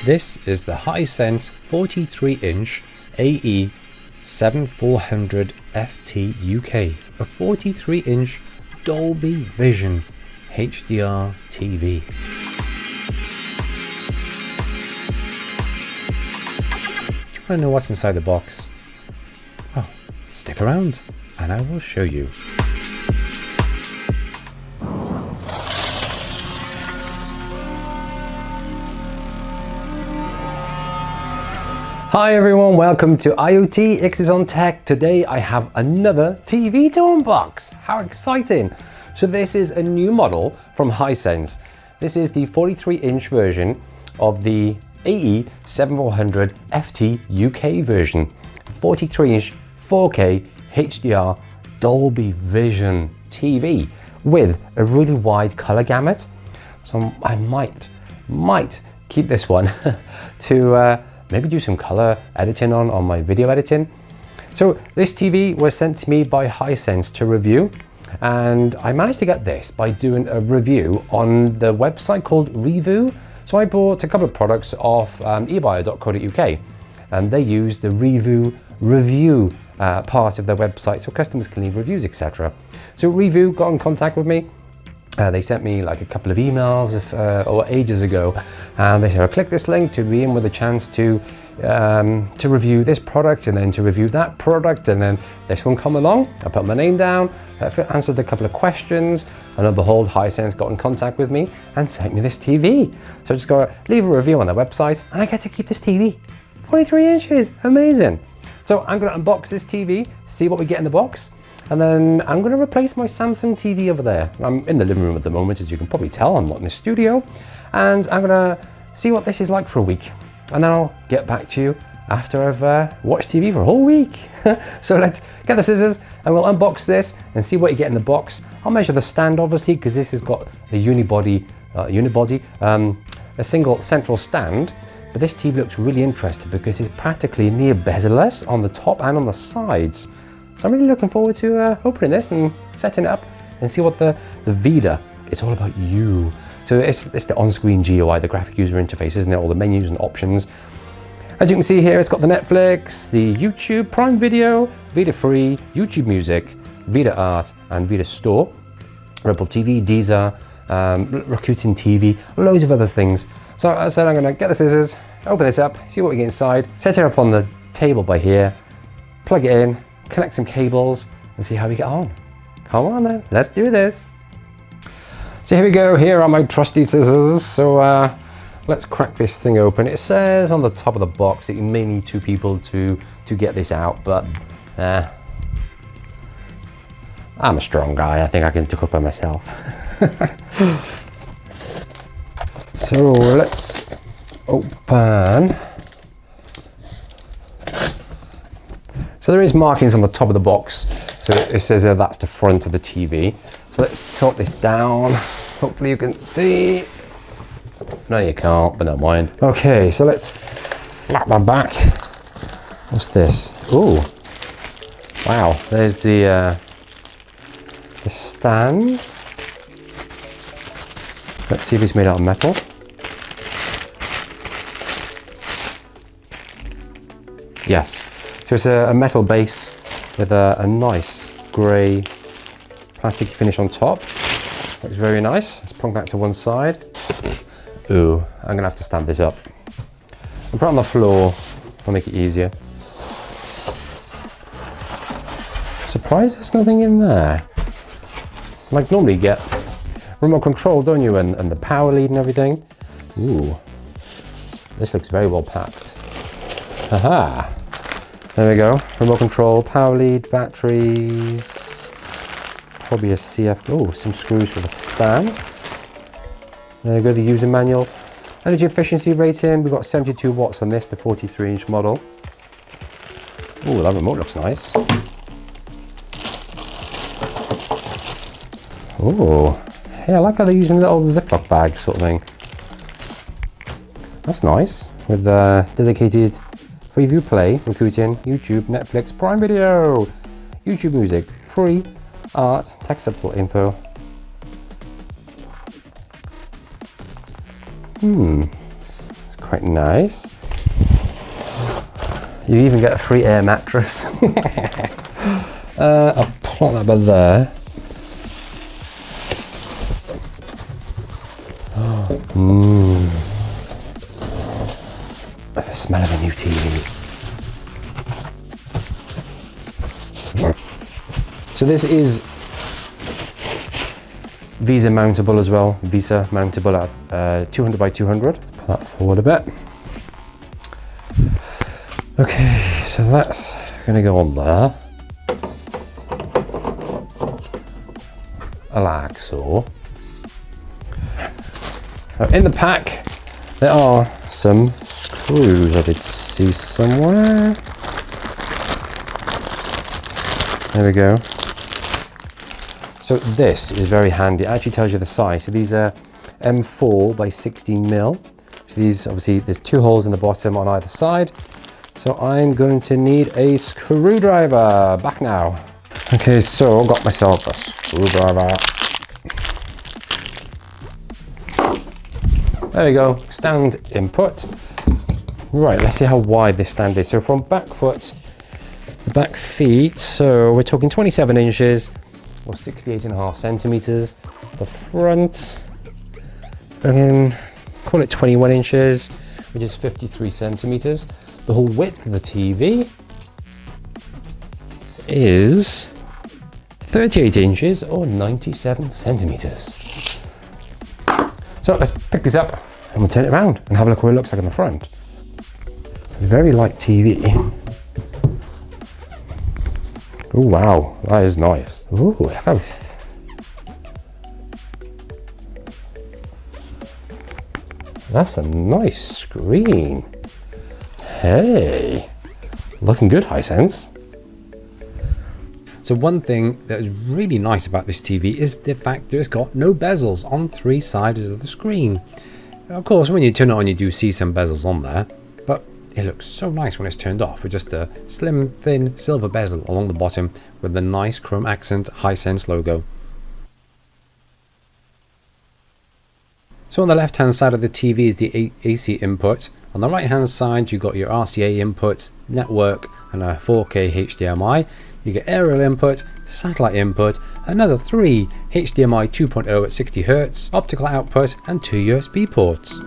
This is the Hisense 43-inch AE7400FTUK, a 43-inch Dolby Vision HDR TV. Do you want to know what's inside the box? Well, stick around and I will show you. Hi everyone, welcome to IoT X's on Tech. Today I have another TV to unbox. How exciting! So this is a new model from Hisense. This is the 43-inch version of the AE7400FTUK version. 43-inch 4K HDR Dolby Vision TV with a really wide color gamut. So I might keep this one to maybe do some color editing on my video editing. So this TV was sent to me by Hisense to review, and I managed to get this by doing a review on the website called Freeview. So I bought a couple of products off ebio.co.uk, and they use the Freeview review part of their website so customers can leave reviews, etc. So Freeview got in contact with me. They sent me like a couple of emails or ages ago, and they said, click this link to be in with a chance to review this product and then to review that product, and then this one come along. I put my name down, answered a couple of questions, and lo and behold, Hisense got in contact with me and sent me this TV. So I just got to leave a review on their website and I get to keep this TV. 43 inches, amazing. So I'm going to unbox this TV, see what we get in the box. And then I'm going to replace my Samsung TV over there. I'm in the living room at the moment, as you can probably tell. I'm not in the studio. And I'm going to see what this is like for a week. And then I'll get back to you after I've watched TV for a whole week. So let's get the scissors and we'll unbox this and see what you get in the box. I'll measure the stand, obviously, because this has got a a single central stand. But this TV looks really interesting because it's practically near bezel-less on the top and on the sides. So I'm really looking forward to opening this and setting it up and see what the Vida is all about you. So it's the on-screen GUI, the graphic user interface, isn't it? All the menus and options. As you can see here, it's got the Netflix, the YouTube, Prime Video, Vida Free, YouTube Music, Vida Art, and Vida Store, Rebel TV, Deezer, Rakuten TV, loads of other things. So as I said, I'm going to get the scissors, open this up, see what we get inside, set it up on the table by here, plug it in, connect some cables and see how we get on. Come on then, let's do this. So here we go, here are my trusty scissors. So let's crack this thing open. It says on the top of the box that you may need two people to get this out, but I'm a strong guy. I think I can do it by myself. So let's open. So there is markings on the top of the box. So it says that's the front of the TV. So let's tilt this down. Hopefully you can see. No, you can't, but don't mind. Okay, so let's flap that back. What's this? Ooh, wow, there's the stand. Let's see if it's made out of metal. Yes. So it's a metal base with a nice grey plastic finish on top. Looks very nice. Let's plonk that to one side. Ooh, I'm gonna have to stand this up. I'll put it on the floor. I'll make it easier. Surprised there's nothing in there. Like normally you get remote control, don't you? And the power lead and everything. Ooh, this looks very well packed. Haha. There we go, remote control, power lead, batteries, probably a some screws for the stand. There we go, the user manual. Energy efficiency rating, we've got 72 watts on this, the 43-inch model. Oh, that remote looks nice. Oh, hey, I like how they're using little Ziploc bag sort of thing. That's nice, with dedicated Freeview Play, Rakuten, YouTube, Netflix, Prime Video, YouTube Music, Free, Art, text subtitle info. It's quite nice. You even get a free air mattress. I'll plot that by there. The smell of a new TV. So this is Visa mountable as well. Visa mountable at 200 by 200. Put that forward a bit. Okay, so that's going to go on there. Like so. Now in the pack, there are some screws I did see somewhere. There we go. So this is very handy. It actually tells you the size. So these are M4 by 16 mil. So these, obviously, there's 2 holes in the bottom on either side. So I'm going to need a screwdriver. Back now. Okay, so I got myself a screwdriver. There we go, stand input. Right, let's see how wide this stand is. So from back foot, back feet, so we're talking 27 inches or 68.5 centimeters. The front, call it 21 inches, which is 53 centimeters. The whole width of the TV is 38 inches or 97 centimeters. So let's pick this up and we'll turn it around and have a look what it looks like on the front. Very light TV. Oh wow, that is nice. Ooh, look how that's a nice screen. Hey, looking good, Hisense. So one thing that is really nice about this TV is the fact that it's got no bezels on 3 sides of the screen. Of course, when you turn it on, you do see some bezels on there, but it looks so nice when it's turned off with just a slim, thin silver bezel along the bottom with the nice chrome accent Hisense logo. So on the left hand side of the TV is the AC input. On the right hand side, you've got your RCA inputs, network, and a 4K HDMI. You get aerial input, satellite input, another 3 HDMI 2.0 at 60 Hz, optical output, and 2 USB ports.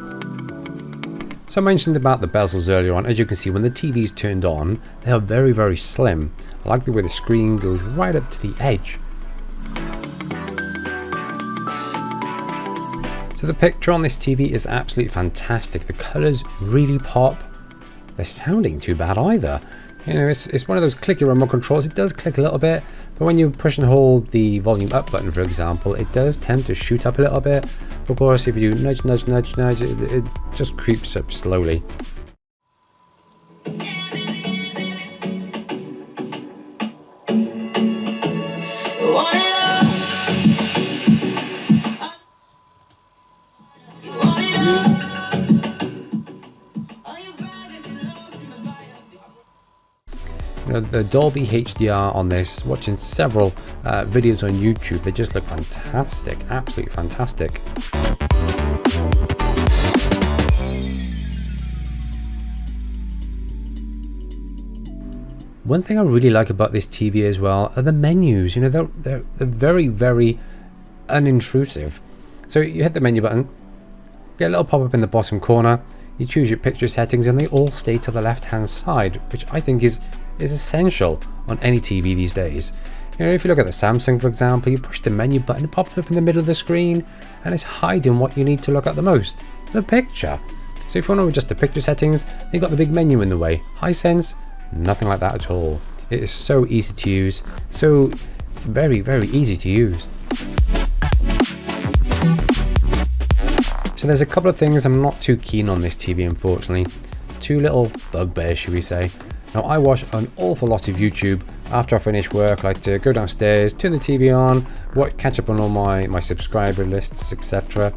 So I mentioned about the bezels earlier on. As you can see, when the TV is turned on, they are very, very slim. I like the way the screen goes right up to the edge. So the picture on this TV is absolutely fantastic. The colours really pop. They're sounding too bad either. You know, it's one of those clicky remote controls. It does click a little bit, but when you push and hold the volume up button, for example, it does tend to shoot up a little bit. Of course, if you nudge, nudge, nudge, nudge, it just creeps up slowly. You know, the Dolby HDR on this, watching several videos on YouTube, they just look fantastic, absolutely fantastic. One thing I really like about this TV as well are the menus. You know, they're very, very unintrusive. So you hit the menu button, get a little pop-up in the bottom corner, you choose your picture settings, and they all stay to the left-hand side, which I think is essential on any TV these days. You know, if you look at the Samsung, for example, you push the menu button, it pops up in the middle of the screen, and it's hiding what you need to look at the most, the picture. So if you want to adjust the picture settings, you've got the big menu in the way. Hisense, nothing like that at all. It is so easy to use, so very, very easy to use. So there's a couple of things I'm not too keen on this TV, unfortunately. 2 little bugbears, should we say. Now, I watch an awful lot of YouTube. After I finish work, I like to go downstairs, turn the TV on, catch up on all my subscriber lists, etc.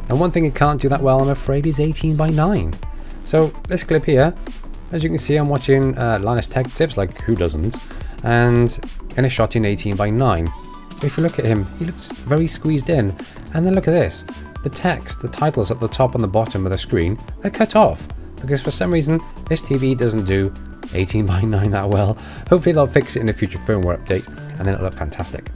And one thing it can't do that well, I'm afraid, is 18:9. So this clip here, as you can see, I'm watching Linus Tech Tips, like who doesn't, and it's shot in 18:9. But if you look at him, he looks very squeezed in. And then look at this. the text, the titles at the top and the bottom of the screen, they're cut off because for some reason this TV doesn't do 18:9 that well. Hopefully they'll fix it in a future firmware update and then it'll look fantastic.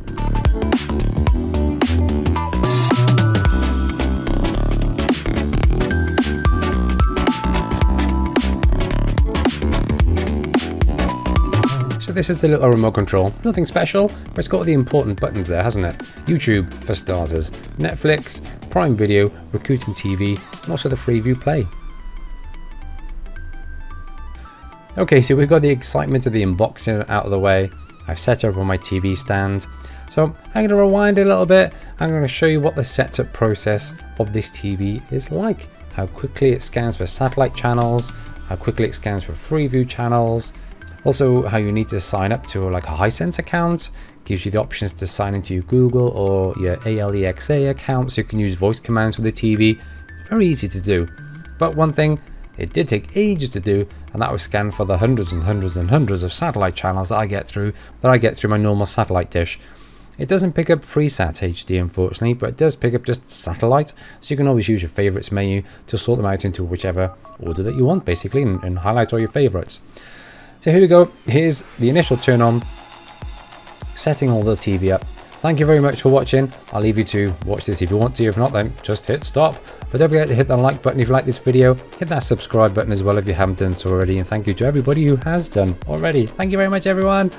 So this is the little remote control, nothing special, but it's got all the important buttons there, hasn't it? YouTube for starters, Netflix, Prime Video, Rakuten TV, and also the Freeview Play. Okay, so we've got the excitement of the unboxing out of the way. I've set up on my TV stand. So I'm going to rewind a little bit. I'm going to show you what the setup process of this TV is like. How quickly it scans for satellite channels, how quickly it scans for Freeview channels. Also how you need to sign up to like a Hisense account. Gives you the options to sign into your Google or your ALEXA account so you can use voice commands with the TV. It's very easy to do. But one thing it did take ages to do, and that was scan for the hundreds and hundreds and hundreds of satellite channels that I get through my normal satellite dish. It doesn't pick up freesat HD unfortunately, but it does pick up just satellite, so you can always use your favorites menu to sort them out into whichever order that you want basically, and highlight all your favorites. So here we go, here's the initial turn on, setting all the TV up. Thank you very much for watching. I'll leave you to watch this if you want to. If not, then just hit stop. But don't forget to hit that like button if you like this video. Hit that subscribe button as well if you haven't done so already. And thank you to everybody who has done already. Thank you very much, everyone.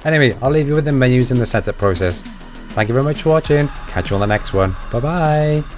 Anyway, I'll leave you with the menus and the setup process. Thank you very much for watching. Catch you on the next one. Bye-bye.